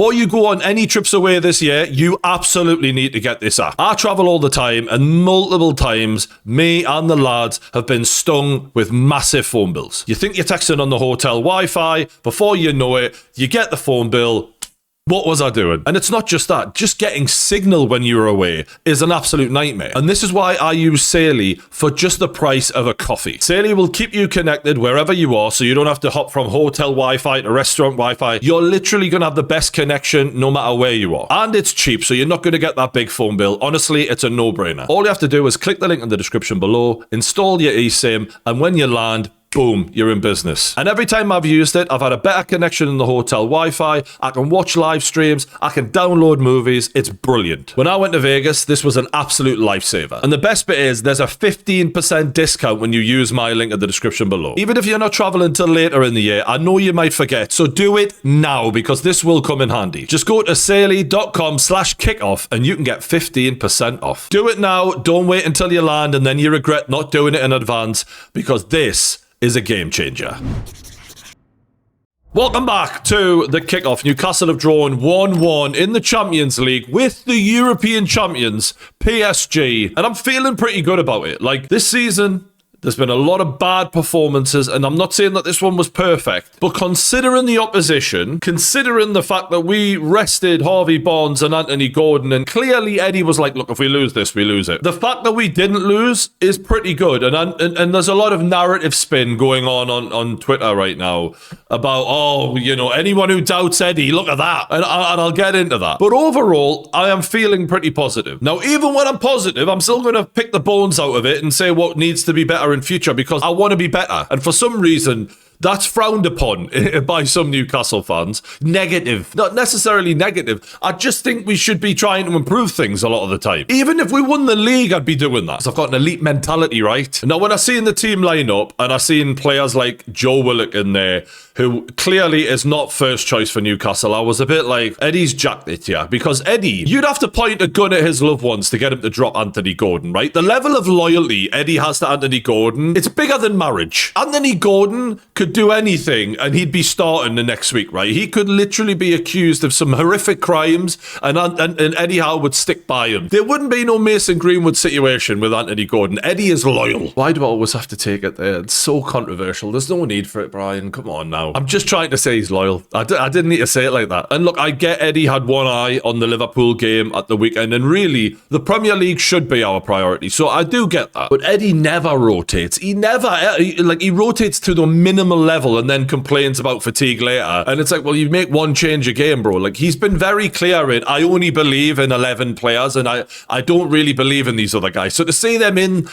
before you go on any trips away this year, you absolutely need to get this app. I travel all the time, and multiple times, me and the lads have been stung with massive phone bills. You think you're texting on the hotel Wi-Fi, before you know it, you get the phone bill. What was I doing? And it's not just that. Just getting signal when you're away is an absolute nightmare. And this is why I use Saily for just the price of a coffee. Saily will keep you connected wherever you are, so you don't have to hop from hotel Wi-Fi to restaurant Wi-Fi. You're literally going to have the best connection no matter where you are. And it's cheap, so you're not going to get that big phone bill. Honestly, it's a no-brainer. All you have to do is click the link in the description below, install your eSIM, and when you land, boom, you're in business. And every time I've used it, I've had a better connection in the hotel Wi-Fi. I can watch live streams. I can download movies. It's brilliant. When I went to Vegas, this was an absolute lifesaver. And the best bit is there's a 15% discount when you use my link in the description below. Even if you're not traveling till later in the year, I know you might forget. So do it now because this will come in handy. Just go to saily.com/kickoff and you can get 15% off. Do it now. Don't wait until you land and then you regret not doing it in advance because this is a game changer. Welcome back to the kickoff. Newcastle have drawn 1-1 in the Champions League with the European champions, PSG. And I'm feeling pretty good about it. Like, this season, there's been a lot of bad performances, and I'm not saying that this one was perfect, but considering the opposition, considering the fact that we rested Harvey Barnes and Anthony Gordon, and clearly Eddie was like, look, if we lose this, we lose it. The fact that we didn't lose is pretty good, and there's a lot of narrative spin going on Twitter right now about, oh, you know, anyone who doubts Eddie, look at that, and I'll get into that. But overall, I am feeling pretty positive. Now, even when I'm positive, I'm still going to pick the bones out of it and say what needs to be better in future because I want to be better. And for some reason, that's frowned upon by some Newcastle fans. Negative. Not necessarily negative. I just think we should be trying to improve things a lot of the time. Even if we won the league, I'd be doing that. So I've got an elite mentality, right? Now, when I seen the team line up and I seen players like Joe Willock in there, who clearly is not first choice for Newcastle, I was a bit like, Eddie's jacked it here. Because Eddie, you'd have to point a gun at his loved ones to get him to drop Anthony Gordon, right? The level of loyalty Eddie has to Anthony Gordon, it's bigger than marriage. Anthony Gordon could do anything and he'd be starting the next week, right? He could literally be accused of some horrific crimes and Eddie Howe would stick by him. There wouldn't be no Mason Greenwood situation with Anthony Gordon. Eddie is loyal. Why do I always have to take it there? It's so controversial. There's no need for it, Brian. Come on now. I'm just trying to say he's loyal. I didn't need to say it like that. And look, I get Eddie had one eye on the Liverpool game at the weekend, and really, the Premier League should be our priority. So I do get that. But Eddie never rotates. He rotates to the minimal level and then complains about fatigue later. And it's like, well, you make one change a game, bro. Like, he's been very clear in, I only believe in 11 players, and I don't really believe in these other guys. So to see them in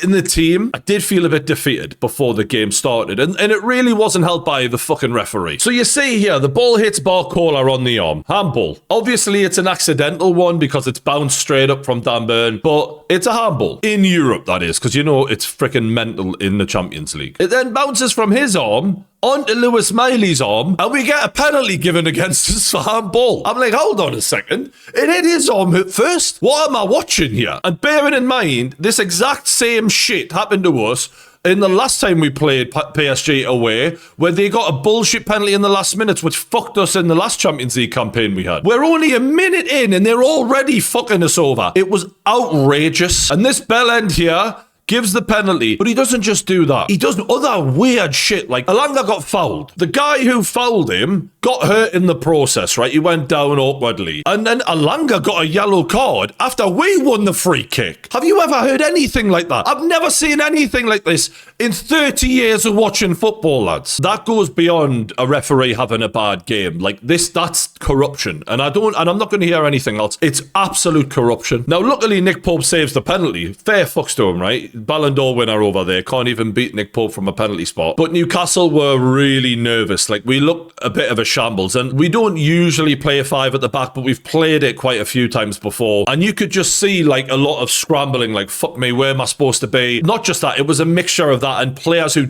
the team, I did feel a bit defeated before the game started, and it really wasn't helped by the fucking referee. So you see here, the ball hits Barcola on the arm. Handball. Obviously, it's an accidental one because it's bounced straight up from Dan Burn, but it's a handball. In Europe, that is, because you know it's freaking mental in the Champions League. It then bounces from his arm onto Lewis Miley's arm, and we get a penalty given against us for handball. I'm like, hold on a second. It hit his arm at first. What am I watching here? And bearing in mind, this exact same shit happened to us in the last time we played PSG away, where they got a bullshit penalty in the last minutes, which fucked us in the last Champions League campaign we had. We're only a minute in, and they're already fucking us over. It was outrageous. And this bell end here gives the penalty, but he doesn't just do that. He does other weird shit, like Alanga got fouled. The guy who fouled him got hurt in the process, right? He went down awkwardly. And then Alanga got a yellow card after we won the free kick. Have you ever heard anything like that? I've never seen anything like this in 30 years of watching football, lads. That goes beyond a referee having a bad game. Like this, that's corruption. And I'm not going to hear anything else. It's absolute corruption. Now, luckily, Nick Pope saves the penalty. Fair fucks to him, right? Ballon d'Or winner over there. Can't even beat Nick Pope from a penalty spot. But Newcastle were really nervous. Like, we looked a bit of a shambles. And we don't usually play a five at the back, but we've played it quite a few times before. And you could just see, like, a lot of scrambling, like, fuck me, where am I supposed to be? Not just that, it was a mixture of that and players who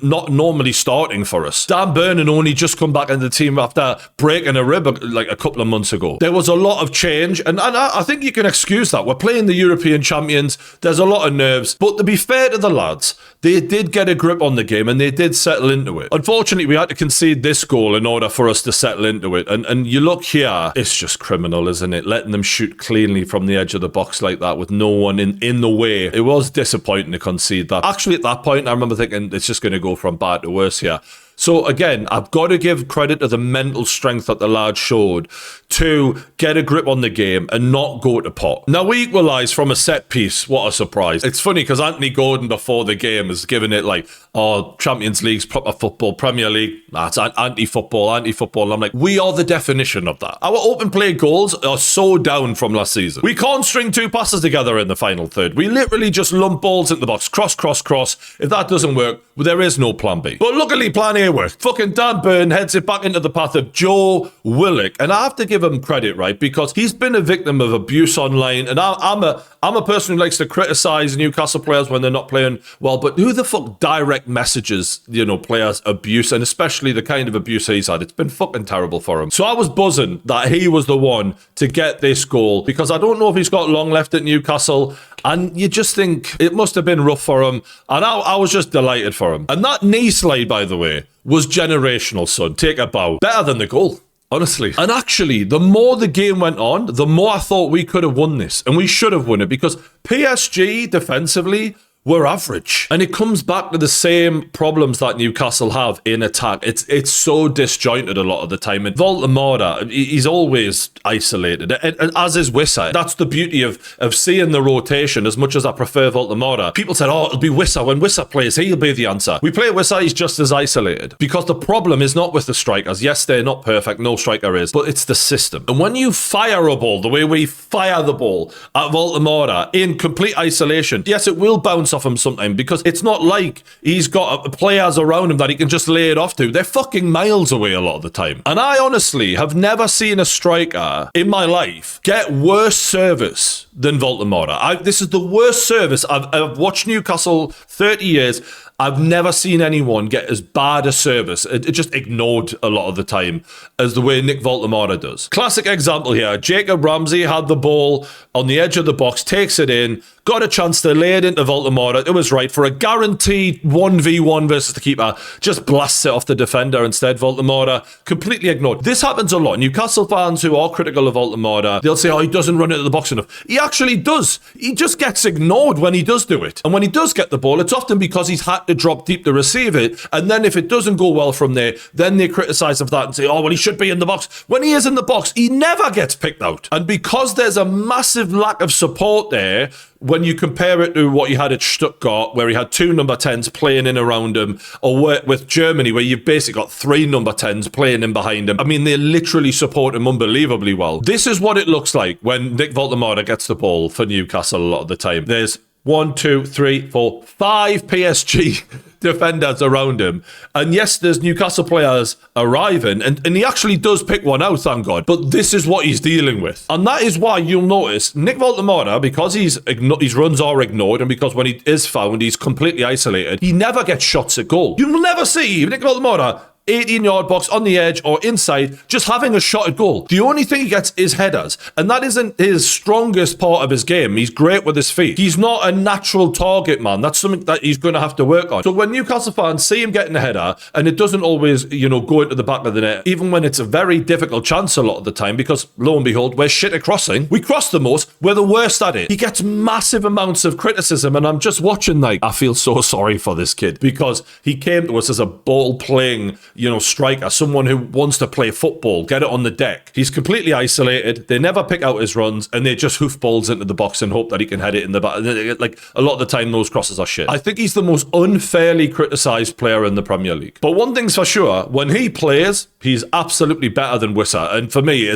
not normally starting for us. Dan Burn only just come back into the team after breaking a rib crib like a couple of months ago. There was a lot of change, and I think you can excuse that. We're playing the European champions. There's a lot of nerves, but to be fair to the lads, they did get a grip on the game and they did settle into it. Unfortunately, we had to concede this goal in order for us to settle into it. And you look here, it's just criminal, isn't it? Letting them shoot cleanly from the edge of the box like that with no one in the way. It was disappointing to concede that. Actually, at that point, I remember thinking it's just going to go from bad to worse here. So again, I've got to give credit to the mental strength that the lads showed to get a grip on the game and not go to pot. Now, we equalised from a set piece. What a surprise. It's funny because Anthony Gordon before the game was giving it like, oh, Champions League's proper football, Premier League, it's anti-football. And I'm like, we are the definition of that. Our open play goals are so down from last season. We can't string two passes together in the final third. We literally just lump balls into the box, cross. If that doesn't work, well, there is no plan B. But luckily, plan A worked. Fucking Dan Burn heads it back into the path of Joe Willock. And I have to give him credit, right? Because he's been a victim of abuse online. And I'm a person who likes to criticise Newcastle players when they're not playing well. But who the fuck direct messages, players abuse, and especially the kind of abuse he's had? It's been fucking terrible for him. So I was buzzing that he was the one to get this goal, because I don't know if he's got long left at Newcastle. And you just think it must have been rough for him. And I was just delighted for him. And that knee slide, by the way, was generational, son. Take a bow. Better than the goal, honestly. And actually, the more the game went on, the more I thought we could have won this. And we should have won it, because PSG defensively were average. And it comes back to the same problems that Newcastle have in attack. It's so disjointed a lot of the time. And Voltemora, he's always isolated, and as is Wissa. That's the beauty of seeing the rotation. As much as I prefer Voltemora, people said, oh, it'll be Wissa. When Wissa plays, he'll be the answer. We play Wissa, he's just as isolated. Because the problem is not with the strikers. Yes, they're not perfect, no striker is, but it's the system. And when you fire a ball the way we fire the ball at Voltemora in complete isolation, yes, it will bounce off him sometimes, because it's not like he's got players around him that he can just lay it off to. They're fucking miles away a lot of the time. And I honestly have never seen a striker in my life get worse service than Voltemora. This is the worst service. I've watched Newcastle 30 years. I've never seen anyone get as bad a service, it just ignored a lot of the time, as the way Nick Voltemora does. Classic example here. Jacob Ramsey had the ball on the edge of the box, takes it in, got a chance to lay it into Voltemora. It was right for a guaranteed 1v1 versus the keeper. Just blasts it off the defender instead. Voltemora completely ignored. This happens a lot. Newcastle fans who are critical of Voltemora, they'll say, oh, he doesn't run into the box enough. He actually does. He just gets ignored when he does do it. And when he does get the ball, it's often because he's had to drop deep to receive it. And then if it doesn't go well from there, then they criticise of that and say, oh, well, he should be in the box. When he is in the box, he never gets picked out. And because there's a massive lack of support there, when you compare it to what you had at Stuttgart, where he had two number 10s playing in around him, or with Germany, where you've basically got three number 10s playing in behind him. I mean, they literally support him unbelievably well. This is what it looks like when Nick Voltemora gets the ball for Newcastle a lot of the time. There's 1, 2, 3, 4, 5 PSG defenders around him. And yes, there's Newcastle players arriving, and he actually does pick one out, thank God. But this is what he's dealing with. And that is why you'll notice Nick Voltemora, because his runs are ignored, and because when he is found, he's completely isolated, he never gets shots at goal. You will never see Nick Voltemora 18-yard box on the edge or inside, just having a shot at goal. The only thing he gets is headers, and that isn't his strongest part of his game. He's great with his feet. He's not a natural target man. That's something that he's going to have to work on. So when Newcastle fans see him getting a header, and it doesn't always, go into the back of the net, even when it's a very difficult chance a lot of the time, because lo and behold, we're shit at crossing. We cross the most. We're the worst at it. He gets massive amounts of criticism, and I'm just watching I feel so sorry for this kid, because he came to us as a ball-playing striker, someone who wants to play football, get it on the deck. He's completely isolated. They never pick out his runs, and they just hoof balls into the box and hope that he can head it in the back. Like, a lot of the time, those crosses are shit. I think he's the most unfairly criticised player in the Premier League. But one thing's for sure, when he plays, he's absolutely better than Wissa. And for me,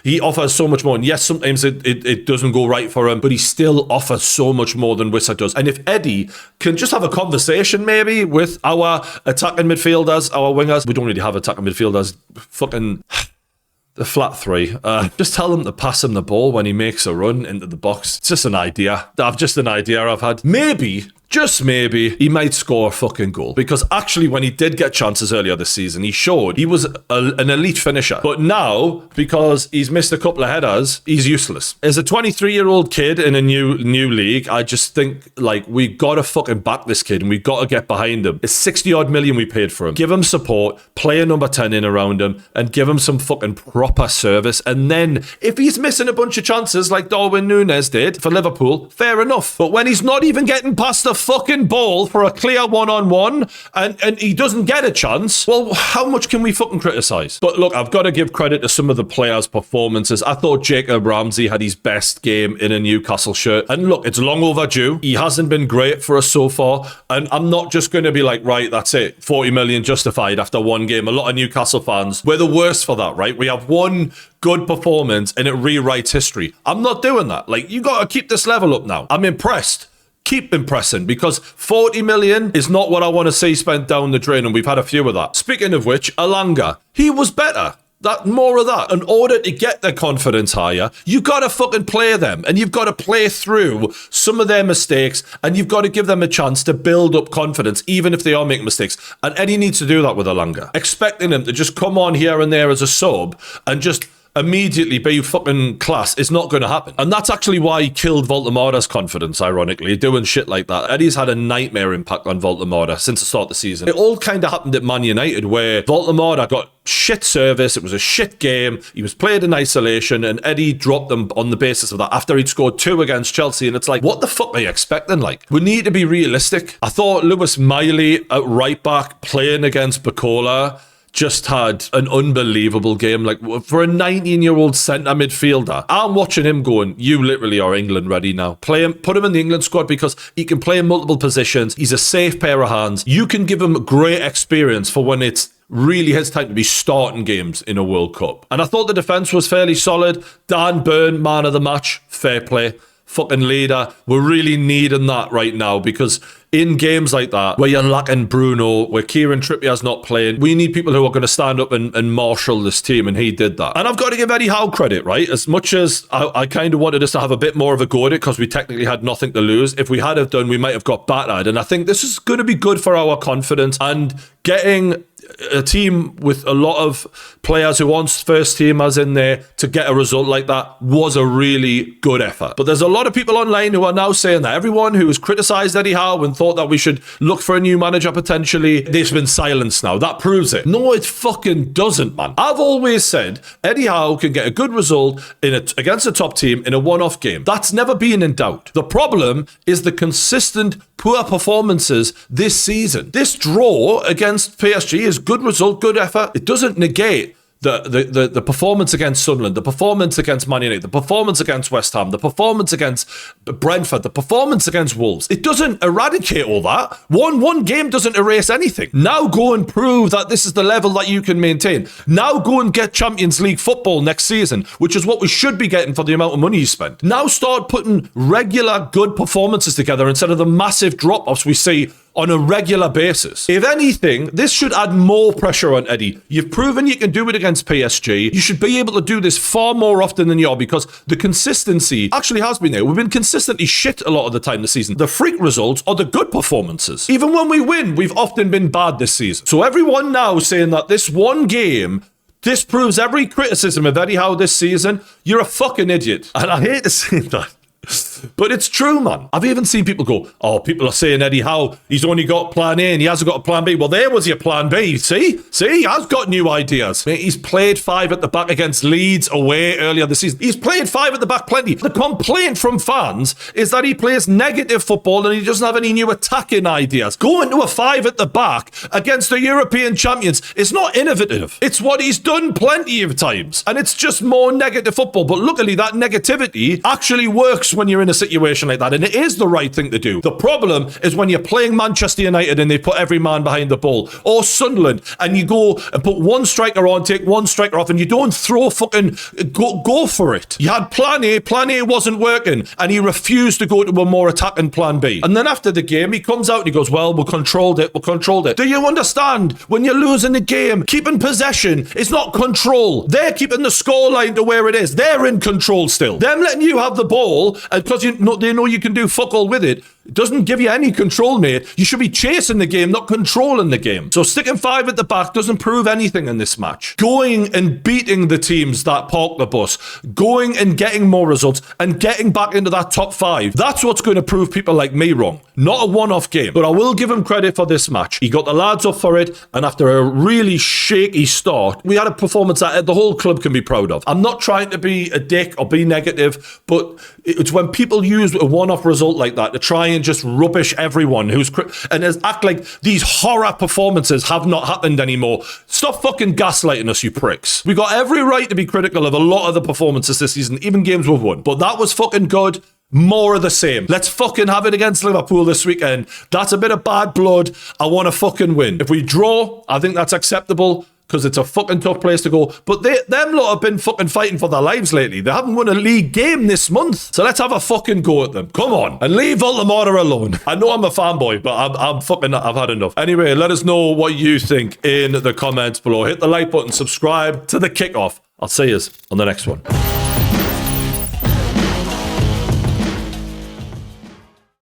he offers so much more. And yes, sometimes it doesn't go right for him, but he still offers so much more than Wissa does. And if Eddie can just have a conversation maybe with our attacking midfielders, our wingers, we don't really have attacking midfielders, fucking the flat three. Just tell him to pass him the ball when he makes a run into the box. It's just an idea. I've had. Maybe, just maybe, he might score a fucking goal. Because actually, when he did get chances earlier this season, he showed he was an elite finisher. But now, because he's missed a couple of headers, he's useless. As a 23-year-old kid in a new league, I just think, like, we got to fucking back this kid and we got to get behind him. It's 60-odd million we paid for him. Give him support, play a number 10 in around him, and give him some fucking proper service. And then, if he's missing a bunch of chances like Darwin Núñez did for Liverpool, fair enough. But when he's not even getting past the fucking ball for a clear one-on-one and he doesn't get a chance, well, how much can we fucking criticise? But look, I've got to give credit to some of the players' performances. I thought Jacob Ramsey had his best game in a Newcastle shirt. And look, it's long overdue. He hasn't been great for us so far. And I'm not just going to be like, right, that's it, 40 million justified after one game. A lot of Newcastle fans, we're the worst for that, right? We have one good performance and it rewrites history. I'm not doing that. Like, you got to keep this level up now. I'm impressed. Keep impressing, because 40 million is not what I want to see spent down the drain, and we've had a few of that. Speaking of which, Alanga, he was better. More of that. In order to get their confidence higher, you've got to fucking play them, and you've got to play through some of their mistakes, and you've got to give them a chance to build up confidence, even if they are making mistakes. And Eddie needs to do that with Alanga. Expecting him to just come on here and there as a sub and just immediately be fucking class is not going to happen. And that's actually why he killed Voltemada's confidence, ironically, doing shit like that. Eddie's had a nightmare impact on Voltemada since the start of the season. It all kind of happened at Man United, where Voltemada got shit service, it was a shit game, he was played in isolation, and Eddie dropped him on the basis of that after he'd scored 2 against Chelsea. And it's like, what the fuck are you expecting? Like, we need to be realistic. I thought Lewis Miley at right back playing against Bacola just had an unbelievable game. Like, for a 19-year-old centre midfielder, I'm watching him going, you literally are England ready now. Play him, put him in the England squad, because he can play in multiple positions. He's a safe pair of hands. You can give him great experience for when it's really his time to be starting games in a World Cup. And I thought the defence was fairly solid. Dan Burn, man of the match, fair play. Fucking leader. We're really needing that right now, because in games like that, where you're lacking Bruno, where Kieran Trippier's not playing, we need people who are going to stand up and marshal this team, and he did that. And I've got to give Eddie Howe credit, right? As much as I kind of wanted us to have a bit more of a go at it, because we technically had nothing to lose. If we had have done, we might have got battered. And I think this is going to be good for our confidence, and getting a team with a lot of players who aren't first teamers in there to get a result like that was a really good effort. But there's a lot of people online who are now saying that everyone who has criticised Eddie Howe and thought that we should look for a new manager potentially, they've been silenced now. That proves it. No, it fucking doesn't, man. I've always said Eddie Howe can get a good result against a top team in a one-off game. That's never been in doubt. The problem is the consistent poor performances this season. This draw against PSG is good result, good effort. It doesn't negate the performance against Sunderland, the performance against Man United, the performance against West Ham, the performance against Brentford, the performance against Wolves. It doesn't eradicate all that. One game doesn't erase anything. Now go and prove that this is the level that you can maintain. Now go and get Champions League football next season, which is what we should be getting for the amount of money you spent. Now start putting regular good performances together instead of the massive drop-offs we see on a regular basis. If anything, this should add more pressure on Eddie. You've proven you can do it against PSG. You should be able to do this far more often than you are, because the consistency actually has been there. We've been consistently shit a lot of the time this season. The freak results are the good performances. Even when we win, we've often been bad this season. So everyone now saying that this one game disproves every criticism of Eddie Howe this season, you're a fucking idiot. And I hate to say that, but it's true, man. I've even seen people go, oh, people are saying Eddie Howe, he's only got plan A and he hasn't got a plan B. Well, there was your plan B. See, he has got new ideas. Mate, he's played 5 at the back against Leeds away earlier this season. He's played 5 at the back plenty. The complaint from fans is that he plays negative football and he doesn't have any new attacking ideas. Going to a 5 at the back against the European champions is not innovative. It's what he's done plenty of times, and it's just more negative football. But luckily, that negativity actually works when you're in a situation like that, and it is the right thing to do. The problem is when you're playing Manchester United and they put every man behind the ball, or Sunderland, and you go and put one striker on, take one striker off, and you don't throw fucking go for it. You had plan A wasn't working, and he refused to go to a more attacking plan B. And then after the game, he comes out and he goes, well, we controlled it. Do you understand? When you're losing the game, keeping possession is not control. They're keeping the scoreline to where it is. They're in control still. Them letting you have the ball, and because they know you can do fuck all with it, It doesn't give you any control, mate. You should be chasing the game, not controlling the game. So sticking 5 at the back doesn't prove anything in this match. Going and beating the teams that park the bus, going and getting more results, and getting back into that top 5, that's what's going to prove people like me wrong. Not a one-off game. But I will give him credit for this match. He got the lads up for it, and after a really shaky start, we had a performance that the whole club can be proud of. I'm not trying to be a dick or be negative, but it's when people use a one-off result like that to try and just rubbish everyone and act like these horror performances have not happened anymore. Stop fucking gaslighting us, you pricks. We got every right to be critical of a lot of the performances this season, even games we've won. But that was fucking good. More of the same. Let's fucking have it against Liverpool this weekend. That's a bit of bad blood. I want to fucking win. If we draw, I think that's acceptable, because it's a fucking tough place to go. But them lot have been fucking fighting for their lives lately. They haven't won a league game this month. So let's have a fucking go at them. Come on. And leave Voldemort alone. I know I'm a fanboy, but I've had enough. Anyway, let us know what you think in the comments below. Hit the like button, subscribe to the kickoff. I'll see you on the next one.